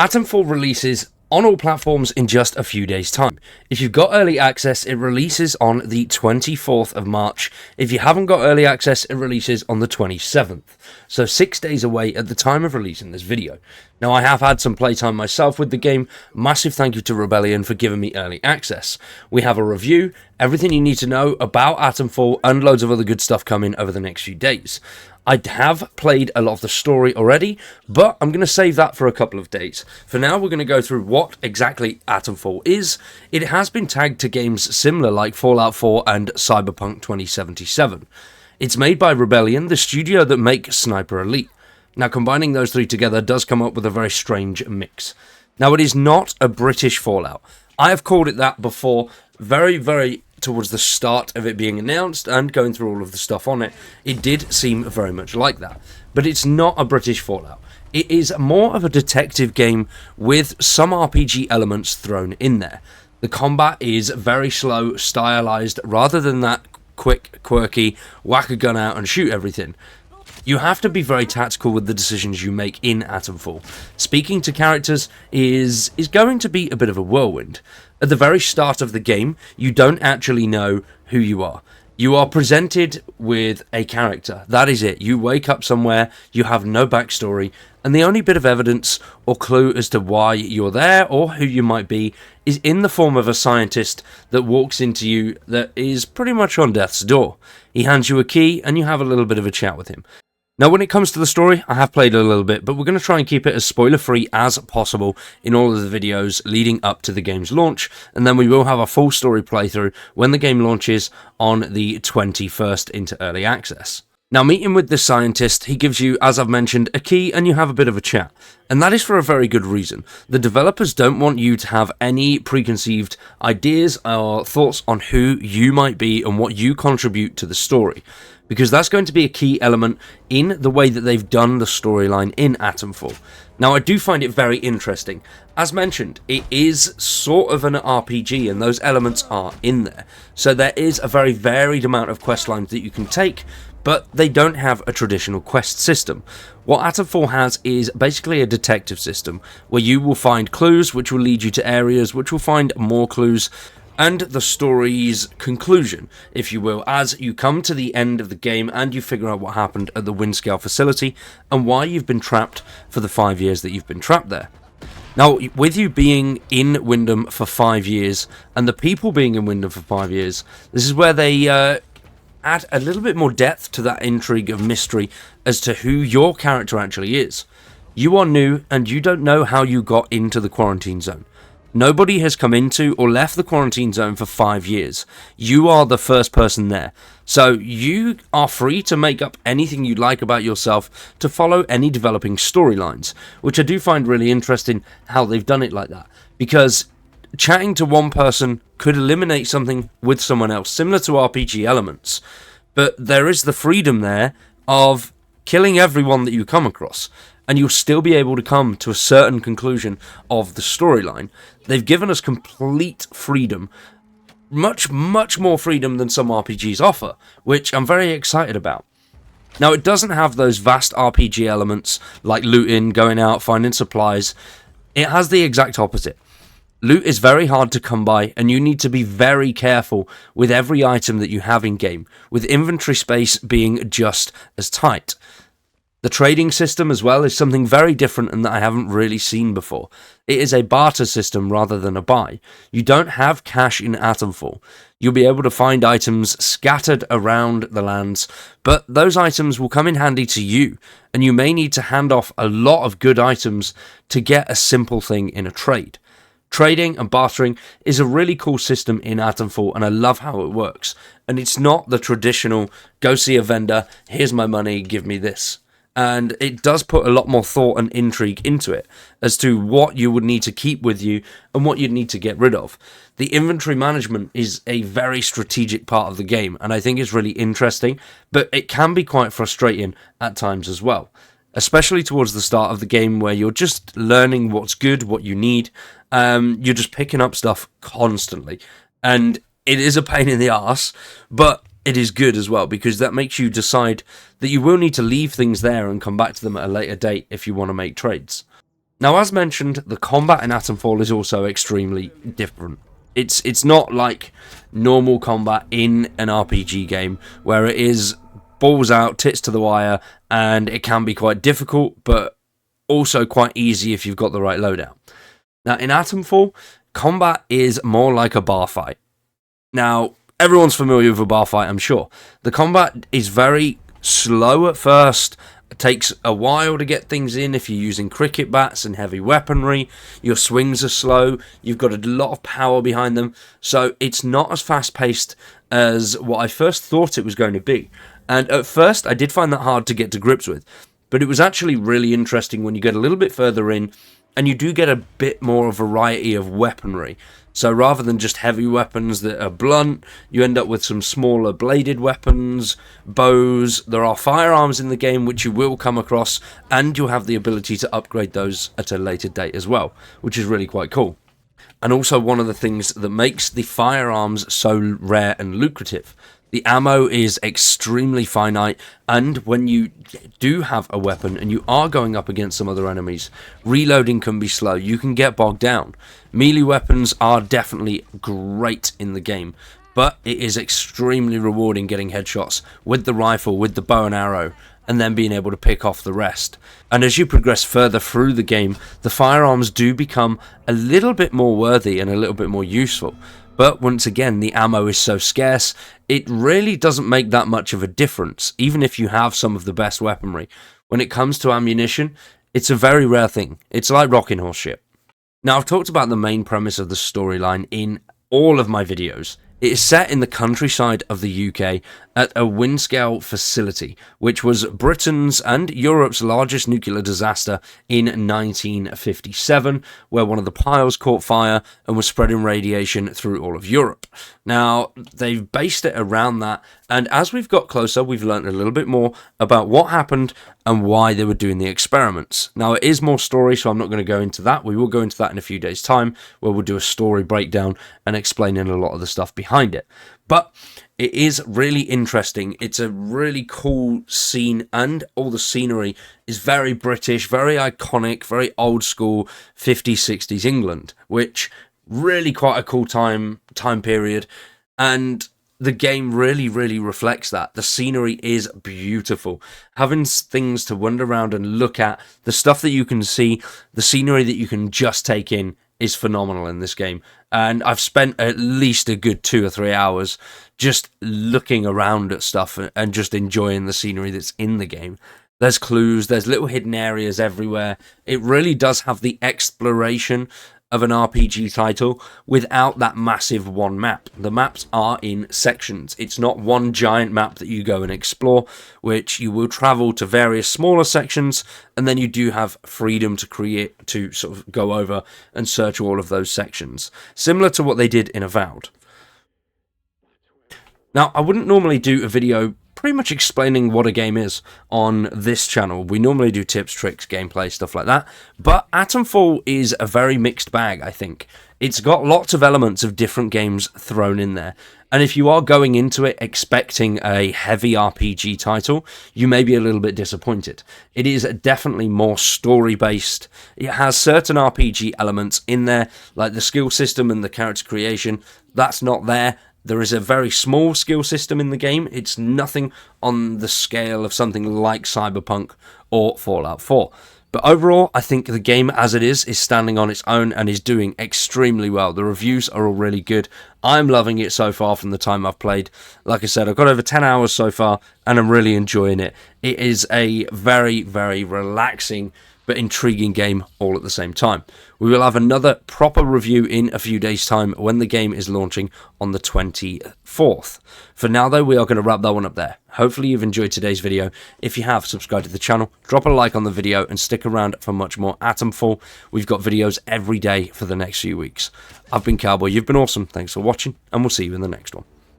Atomfall releases on all platforms in just a few days' time. If you've got early access, it releases on the 24th of March. If you haven't got early access, it releases on the 27th. So 6 days away at the time of releasing this video. Now, I have had some playtime myself with the game. Massive thank you to Rebellion for giving me early access. We have a review, everything you need to know about Atomfall, and loads of other good stuff coming over the next few days. I have played a lot of the story already, but I'm going to save that for a couple of days. For now, we're going to go through what exactly Atomfall is. It has been tagged to games similar like Fallout 4 and Cyberpunk 2077. It's made by Rebellion, the studio that make Sniper Elite. Now, combining those three together does come up with a very strange mix. Now, it is not a British Fallout. I have called it that before, very towards the start of it being announced and going through all of the stuff on it. It did seem very much like that. But it's not a British Fallout. It is more of a detective game with some RPG elements thrown in there. The combat is very slow, stylized, rather than that quick, quirky, whack a gun out and shoot everything. You have to be very tactical with the decisions you make in Atomfall. Speaking to characters is going to be a bit of a whirlwind. At the very start of the game, you don't actually know who you are. You are presented with a character. That is it. You wake up somewhere, you have no backstory, and the only bit of evidence or clue as to why you're there or who you might be is in the form of a scientist that walks into you that is pretty much on death's door. He hands you a key and you have a little bit of a chat with him. Now, when it comes to the story, I have played a little bit, but we're going to try and keep it as spoiler-free as possible in all of the videos leading up to the game's launch, and then we will have a full story playthrough when the game launches on the 21st into early access. Now, meeting with this scientist, he gives you, as I've mentioned, a key and you have a bit of a chat. And that is for a very good reason. The developers don't want you to have any preconceived ideas or thoughts on who you might be and what you contribute to the story, because that's going to be a key element in the way that they've done the storyline in Atomfall. Now, I do find it very interesting. As mentioned, it is sort of an RPG, and those elements are in there. So there is a very varied amount of quest lines that you can take, but they don't have a traditional quest system. What Atomfall has is basically a detective system, where you will find clues which will lead you to areas which will find more clues, and the story's conclusion, if you will, as you come to the end of the game and you figure out what happened at the Windscale facility and why you've been trapped for the 5 years that you've been trapped there. Now, with you being in Wyndham for 5 years and the people being in Wyndham for 5 years, this is where they add a little bit more depth to that intrigue of mystery as to who your character actually is. You are new and you don't know how you got into the quarantine zone. Nobody has come into or left the quarantine zone for 5 years. You are the first person there. So you are free to make up anything you'd like about yourself to follow any developing storylines, which I do find really interesting how they've done it like that. Because chatting to one person could eliminate something with someone else, similar to RPG elements. But there is the freedom there of killing everyone that you come across, and you'll still be able to come to a certain conclusion of the storyline. They've given us complete freedom, much more freedom than some RPGs offer, which I'm very excited about. Now, it doesn't have those vast RPG elements like looting, going out, finding supplies. It has the exact opposite. Loot is very hard to come by, and you need to be very careful with every item that you have in game, with inventory space being just as tight. The trading system as well is something very different and that I haven't really seen before. It is a barter system rather than a buy. You don't have cash in Atomfall. You'll be able to find items scattered around the lands, but those items will come in handy to you, and you may need to hand off a lot of good items to get a simple thing in a trade. Trading and bartering is a really cool system in Atomfall, and I love how it works. And it's not the traditional, go see a vendor, here's my money, give me this. And it does put a lot more thought and intrigue into it as to what you would need to keep with you and what you'd need to get rid of. The inventory management is a very strategic part of the game, and I think it's really interesting, but it can be quite frustrating at times as well, especially towards the start of the game where you're just learning what's good, what you need. You're just picking up stuff constantly, and it is a pain in the arse, but it is good as well, because that makes you decide that you will need to leave things there and come back to them at a later date if you want to make trades. Now, as mentioned, the combat in Atomfall is also extremely different. It's not like normal combat in an RPG game, where it is balls out, tits to the wire, and it can be quite difficult, but also quite easy if you've got the right loadout. Now, in Atomfall, combat is more like a bar fight. Now, everyone's familiar with a bar fight, I'm sure. The combat is very slow at first. It takes a while to get things in if you're using cricket bats and heavy weaponry. Your swings are slow. You've got a lot of power behind them. So it's not as fast-paced as what I first thought it was going to be. And at first, I did find that hard to get to grips with. But it was actually really interesting when you get a little bit further in, and you do get a bit more variety of weaponry. So rather than just heavy weapons that are blunt, you end up with some smaller bladed weapons, bows. There are firearms in the game which you will come across, and you'll have the ability to upgrade those at a later date as well, which is really quite cool. And also one of the things that makes the firearms so rare and lucrative. The ammo is extremely finite, and when you do have a weapon and you are going up against some other enemies, reloading can be slow. You can get bogged down. Melee weapons are definitely great in the game, but it is extremely rewarding getting headshots with the rifle, with the bow and arrow, and then being able to pick off the rest. And as you progress further through the game, the firearms do become a little bit more worthy and a little bit more useful. But once again, the ammo is so scarce, it really doesn't make that much of a difference, even if you have some of the best weaponry. When it comes to ammunition, it's a very rare thing. It's like rocking horse shit. Now, I've talked about the main premise of the storyline in all of my videos. It is set in the countryside of the UK at a Windscale facility, which was Britain's and Europe's largest nuclear disaster in 1957, where one of the piles caught fire and was spreading radiation through all of Europe. Now, they've based it around that, and as we've got closer, we've learned a little bit more about what happened and why they were doing the experiments. Now, it is more story, so I'm not going to go into that. We will go into that in a few days' time, where we'll do a story breakdown and explaining a lot of the stuff behind it. But it is really interesting. It's a really cool scene, and all the scenery is very British, very iconic, very old school 50s, 60s England, which really quite a cool time period. And the game really, really reflects that. The scenery is beautiful. Having things to wander around and look at, the stuff that you can see, the scenery that you can just take in is phenomenal in this game. And I've spent at least a good 2 or 3 hours just looking around at stuff and just enjoying the scenery that's in the game. There's clues, there's little hidden areas everywhere. It really does have the exploration of an RPG title without that massive one map. The maps are in sections. It's not one giant map that you go and explore, which you will travel to various smaller sections, and then you do have freedom to sort of go over and search all of those sections, similar to what they did in Avowed. Now, I wouldn't normally do a video pretty much explaining what a game is on this channel. We normally do tips, tricks, gameplay, stuff like that. But Atomfall is a very mixed bag, I think. It's got lots of elements of different games thrown in there. And if you are going into it expecting a heavy RPG title, you may be a little bit disappointed. It is definitely more story-based. It has certain RPG elements in there, like the skill system and the character creation. That's not there. There is a very small skill system in the game. It's nothing on the scale of something like Cyberpunk or Fallout 4. But overall, I think the game as it is standing on its own and is doing extremely well. The reviews are all really good. I'm loving it so far from the time I've played. Like I said, I've got over 10 hours so far, and I'm really enjoying it. It is a very, very relaxing but intriguing game all at the same time. We will have another proper review in a few days' time when the game is launching on the 24th. For now, though, we are going to wrap that one up there. Hopefully you've enjoyed today's video. If you have, subscribe to the channel, drop a like on the video, and stick around for much more Atomfall. We've got videos every day for the next few weeks. I've been Cowboy, you've been awesome, thanks for watching, and we'll see you in the next one.